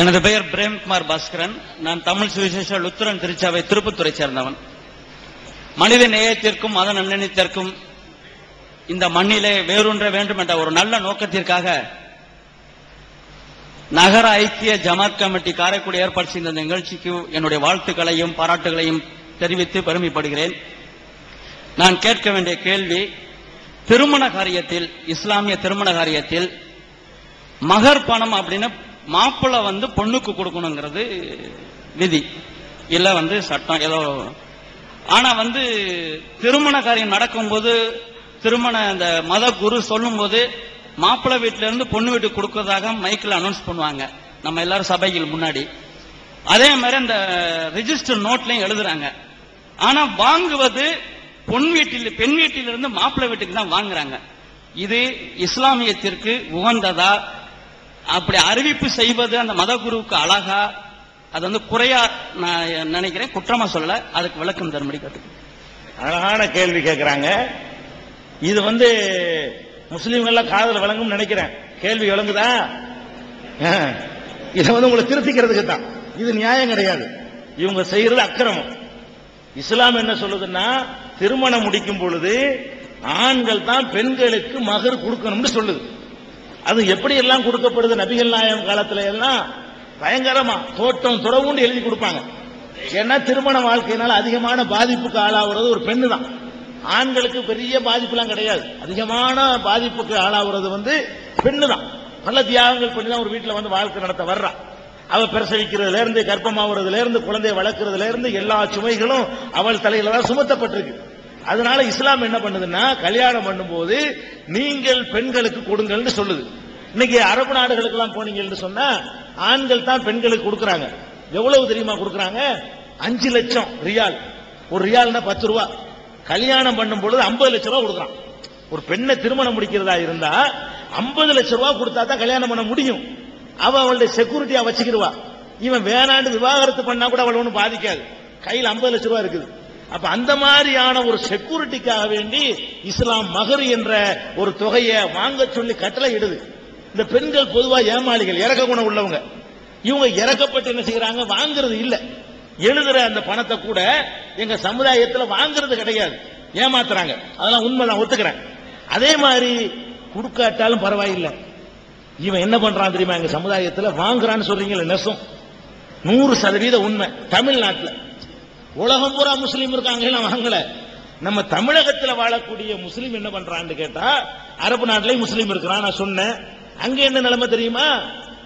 எனது பெயர் பிரேம்குமார் பாஸ்கரன். நான் தமிழ் சுவிசேஷ லுத்தரன் திருச்சபை திருப்பத்தூரை சேர்ந்தவன். மனித நேயத்திற்கும் மத நல்லெண்ணத்திற்கும் இந்த மண்ணிலே வேரூன்ற வேண்டும் என்ற ஒரு நல்ல நோக்கத்திற்காக நகர ஐக்கிய ஜமாத் கமிட்டி காரைக்குடி ஏற்பாடு செய்த நிகழ்ச்சிக்கு என்னுடைய வாழ்த்துக்களையும் பாராட்டுகளையும் தெரிவித்து பெருமைப்படுகிறேன். நான் கேட்க வேண்டிய கேள்வி, திருமண காரியத்தில், இஸ்லாமிய திருமண காரியத்தில் மகர் பணம் அப்படின்னு மாப்பிள்ளை பொண்ணுக்கு கொடுக்கணுங்கிறது விதி இல்ல சட்டம் ஏதோ. ஆனா திருமண காரியம் நடக்கும்போது திருமண அந்த மத குரு சொல்லும் போது மாப்பிள்ளை வீட்டில இருந்து பொண்ணு வீட்டுக்கு கொடுக்கறதாக மைக்கில் அனௌன்ஸ் பண்ணுவாங்க நம்ம எல்லாரும் சபைகள் முன்னாடி. அதே மாதிரி அந்த ரெஜிஸ்டர் நோட்லயும் எழுதுறாங்க. ஆனா வாங்குவது பெண் வீட்டிலிருந்து மாப்பிள்ளை வீட்டுக்கு தான் வாங்குறாங்க. இது இஸ்லாமியத்திற்கு உகந்ததா? அப்படி அறிவிப்பு செய்வது அந்த மத குருவுக்கு அழகா? அது குறையா நான் நினைக்கிறேன், குற்றமா சொல்லல. அதுக்கு விளக்கம் தரும்படி கேட்டுக்கிறேன். அழகான கேள்வி கேட்கிறாங்க. இது முஸ்லீம்கள் காதல் விளங்கும் நினைக்கிறேன். கேள்வி விளங்குதா? இதை உங்களை திருத்திக்கிறதுக்கு தான். இது நியாயம் கிடையாது. இவங்க செய்யறது அக்கிரமம். இஸ்லாம் என்ன சொல்லுதுன்னா, திருமணம் முடிக்கும் பொழுது ஆண்கள் தான் பெண்களுக்கு மகர் கொடுக்கணும்னு சொல்லுது. அது எப்படி எல்லாம் கொடுக்கப்படுது? நபிகள் நாயகம் காலத்துல எல்லாம் பயங்கரமா தோட்டம் துறவுன்னு எழுதி கொடுப்பாங்க. ஏன்னா திருமண வாழ்க்கையினால அதிகமான பாதிப்புக்கு ஆளாகிறது ஒரு பெண்ணு தான். ஆண்களுக்கு பெரிய பாதிப்புலாம் கிடையாது. அதிகமான பாதிப்புக்கு ஆளாகிறது பெண்ணு தான். நல்ல தியாகங்கள் பண்ணி தான் ஒரு வீட்டில் வாழ்க்கை நடத்த வர்றா. அவ பிரசவிக்கிறதுல இருந்து, கர்ப்பமாவதுல இருந்து, குழந்தைய வளர்க்கறதுல இருந்து எல்லா சுமைகளும் அவள் தலையில தான் சுமத்தப்பட்டிருக்கு. அதனால இஸ்லாம் என்ன பண்ணுதுன்னா, கல்யாணம் பண்ணும்போது நீங்கள் பெண்களுக்கு கொடுங்கள்னு சொல்லுது. இன்னைக்கு அரபு நாடுகளுக்கு எல்லாம் போனீங்கன்னு சொன்னா ஆண்கள் தான் பெண்களுக்கு கொடுக்கறாங்க. எவ்வளவு தெரியுமா கொடுக்கறாங்க? 5 லட்சம் ரியால். ஒரு ரியால்னா 10 ரூபா. கல்யாணம் பண்ணும் பொழுது 50 லட்சம் ரூபாய் கொடுக்கறான். ஒரு பெண்ணை திருமணம் முடிக்கிறதா இருந்தா 50 லட்சம் ரூபாய் கொடுத்தா தான் கல்யாணம் பண்ண முடியும். அவளுடைய செக்யூரிட்டியா வச்சுக்கிடுவா. இவன் வேணாண்டு விவாகரத்து பண்ணா கூட அவள் ஒன்றும் பாதிக்காது. கையில் 50 லட்சம் ரூபாய் இருக்குது. அப்ப அந்த மாதிரியான ஒரு செக்யூரிட்டிக்காக வேண்டி இஸ்லாம் மகர் என்ற ஒரு தொகையை வாங்க சொல்லி கட்டளை இடுது. இந்த பெண்கள் பொதுவா ஏமாளிகள், இறக்க குணம் உள்ளவங்க. இவங்க இறக்கப்பட்டு என்ன செய்யறாங்க? வாங்குறது இல்ல. எழுதுற அந்த பணத்தை கூட எங்க சமுதாயத்தில் வாங்குறது கிடையாது, ஏமாத்துறாங்க. அதெல்லாம் உண்மைதான், ஒத்துக்கிறேன். அதே மாதிரி கொடுக்காட்டாலும் பரவாயில்லை. இவன் என்ன பண்றான் தெரியுமா? எங்க சமுதாயத்தில் வாங்குறான்னு சொல்றீங்களா? நெசம் 100% உண்மை. தமிழ்நாட்டில் உலகம் பூரா முஸ்லீம் இருக்காங்க, வாங்கல. நம்ம தமிழகத்தில் வாழக்கூடிய முஸ்லீம் என்ன பண்றான்னு கேட்டா, அரபு நாட்டிலேயும் முஸ்லீம் இருக்கிறான். நான் சொன்னேன், அங்க என்ன நிலைமை தெரியுமா?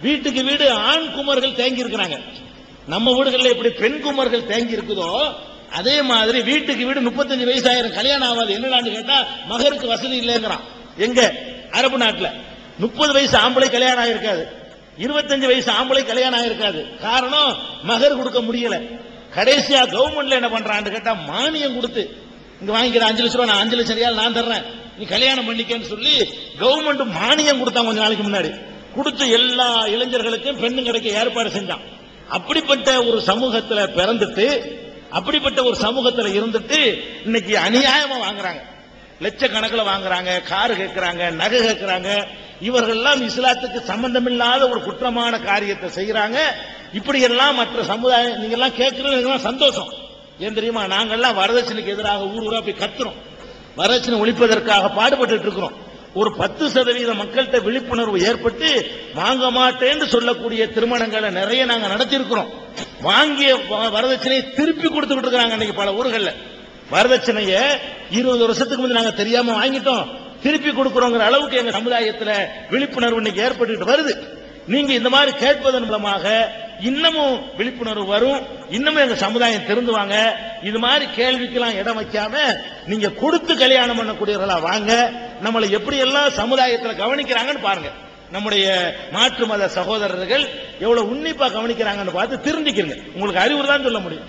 வீட்டுக்கு வீடு ஆண் குமர்கள் தேங்கி இருக்கிறாங்க. நம்ம வீடுகளில் எப்படி பெண் குமர்கள் தேங்கி இருக்குதோ அதே மாதிரி வீட்டுக்கு வீடு 35 வயசாயிரம் கல்யாணம் ஆகாது. என்னடான்னு கேட்டா, மகருக்கு வசதி இல்லைங்கிறான். எங்க? அரபு நாட்டில் 30 வயசு ஆம்பளை கல்யாணம் ஆயிருக்காது, 25 வயசு ஆம்பளை கல்யாணம் ஆயிருக்காது. காரணம், மகர் கொடுக்க முடியல. கடைசியா கவர்மெண்ட்ல என்ன பண்றான்னு கேட்டா, மானியம் கொடுத்து, இங்க வாங்கிக்கிற 5 லட்சம் ரூபாய், 5 லட்சம் ரியால் நான் தர்றேன், நீ கல்யாணம் பண்ணிக்கன்னு சொல்லி கவர்மெண்ட் மானியம் கொடுத்தாங்க. கொஞ்ச நாளைக்கு முன்னாடி கொடுத்து எல்லா இளைஞர்களுக்கும் பெண்ணு கிடைக்க ஏற்பாடு செஞ்சான். அப்படிப்பட்ட ஒரு சமூகத்துல பிறந்துட்டு, அப்படிப்பட்ட ஒரு சமூகத்துல இருந்துட்டு இன்னைக்கு அநியாயமா வாங்குறாங்க. லட்சக்கணக்கில் வாங்குறாங்க, காரு கேட்கிறாங்க, நகை கேட்கிறாங்க. இவர்கள் எல்லாம் இஸ்லாத்துக்கு சம்பந்தமில்லாத ஒரு குற்றமான காரியத்தை செய்யறாங்க. இப்படி எல்லாம் மற்ற சமுதாயம் நீங்க எல்லாம் கேட்கறது சந்தோஷம். ஏன் தெரியுமா? நாங்கெல்லாம் வரதட்சணைக்கு எதிராக ஊர் ஊரா போய் கத்துறோம். வரதட்சணை ஒழிப்பதற்காக பாடுபட்டு இருக்கிறோம். ஒரு 10% மக்கள்கிட்ட விழிப்புணர்வு ஏற்பட்டு வாங்க மாட்டேன்னு சொல்லக்கூடிய திருமணங்களை நிறைய நாங்க நடத்தி இருக்கிறோம். வாங்கிய வரதட்சணையை திருப்பி கொடுத்துக்கிட்டு இருக்காங்க. இன்னைக்கு பல ஊர்கள்ல வரதட்சணைய 20 வருஷத்துக்கு முந்தைய நாங்க தெரியாம வாங்கிட்டோம், திருப்பி கொடுக்கிறோங்கிற அளவுக்கு எங்க சமுதாயத்தில் விழிப்புணர்வு இன்னைக்கு ஏற்பட்டு வருது. நீங்க இந்த மாதிரி கேட்பதன் மூலமாக இன்னமும் விழிப்புணர்வு வரும், இன்னமும் எங்க சமுதாயம் திருந்துவாங்க. இது மாதிரி கேள்விக்கெல்லாம் இடம் வைக்காம நீங்க கொடுத்து கல்யாணம் பண்ணக்கூடியவர்களா வாங்க. நம்மளை எப்படி எல்லாம் சமுதாயத்தில் கவனிக்கிறாங்கன்னு பாருங்க. நம்முடைய மாற்று மத சகோதரர்கள் எவ்வளவு உன்னிப்பா கவனிக்கிறாங்கன்னு பார்த்து திருந்திக்கிறீங்க. உங்களுக்கு அறிவுரை தான் சொல்ல முடியும்.